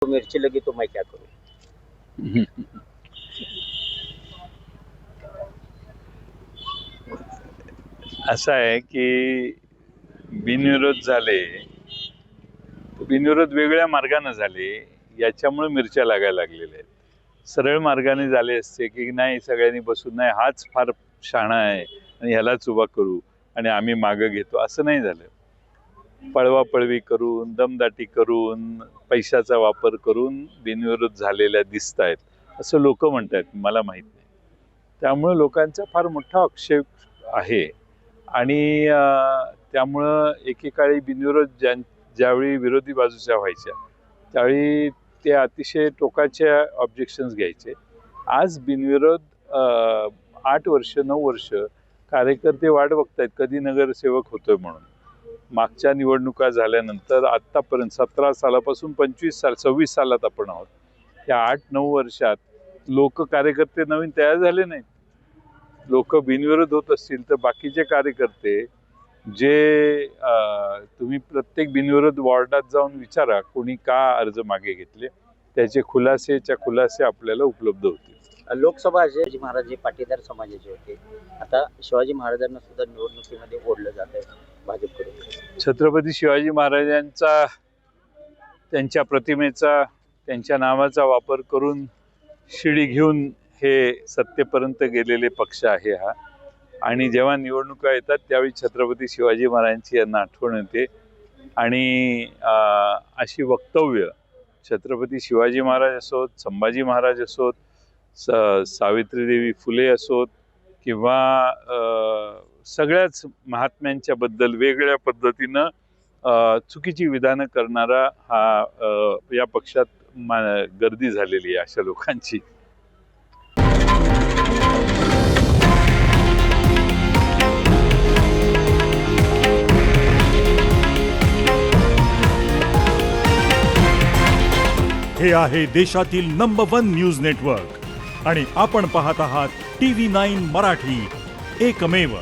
मिर्ची लगी तो मैं क्या करूं। असं आहे की बिनविरोध झाले, बिनविरोध वेगळ्या मार्गाने झाले, याच्यामुळे मिरच्या लागायला लागलेल्या आहेत। सरळ मार्गाने झाले असते की नाही सगळ्यांनी बसून नाही हाच फार शहाणा आहे आणि ह्यालाच उभा करू आणि आम्ही मागं घेतो, असं नाही झालं। पळवापळवी करून, दमदाटी करून, पैशाचा वापर करून बिनविरोध झालेल्या दिसत आहेत असं लोक म्हणतात, मला माहित नाही। त्यामुळे लोकांचा फार मोठा आक्षेप आहे आणि त्यामुळं एकेकाळी बिनविरोध ज्यावेळी विरोधी बाजूच्या व्हायच्या त्यावेळी ते अतिशय टोकाच्या ऑब्जेक्शन्स घ्यायचे। आज बिनविरोध 8 वर्ष 9 वर्ष कार्यकर्ते वाट बघतायत कधी नगरसेवक होतोय म्हणून। मागच्या निवडणुका झाल्यानंतर आतापर्यंत 17 सालापासून 25 साल 26 सालात आपण आहोत। त्या 8-9 वर्षात लोक कार्यकर्ते नवीन तयार झाले नाहीत। लोक बिनविरोध होत असतील तर बाकीचे कार्यकर्ते जे तुम्ही प्रत्येक बिनविरोध वॉर्डात जाऊन विचारा कोणी का अर्ज मागे घेतले, त्याचे खुलासे आपल्याला उपलब्ध होतील। लोकसभा शिवाजी महाराज हे पाटीदार समाजाचे होते, आता शिवाजी महाराजांना सुद्धा निवडणुकीमध्ये ओढलं जात आहे भाजपकडून। छत्रपती शिवाजी महाराजांचा, त्यांच्या प्रतिमेचा, त्यांच्या नावाचा वापर करून शिडी घेऊन हे सत्तेपर्यंत गेलेले पक्ष आहे हा। आणि जेव्हा निवडणुका येतात त्यावेळी छत्रपती शिवाजी महाराजांची यांना आठवण येते आणि अशी वक्तव्य छत्रपती शिवाजी महाराज असोत, संभाजी महाराज असोत, सावित्रीदेवी फुले असोत किंवा सगळ्याच महात्म्यांच्या बद्दल वेगळ्या पद्धतीनं चुकीची विधानं करणारा हा या पक्षात गर्दी झालेली आहे अशा लोकांची। हे आहे देशातील नंबर 1 न्यूज नेटवर्क आणि आपण पाहत आहात TV9 मराठी, एकमेव।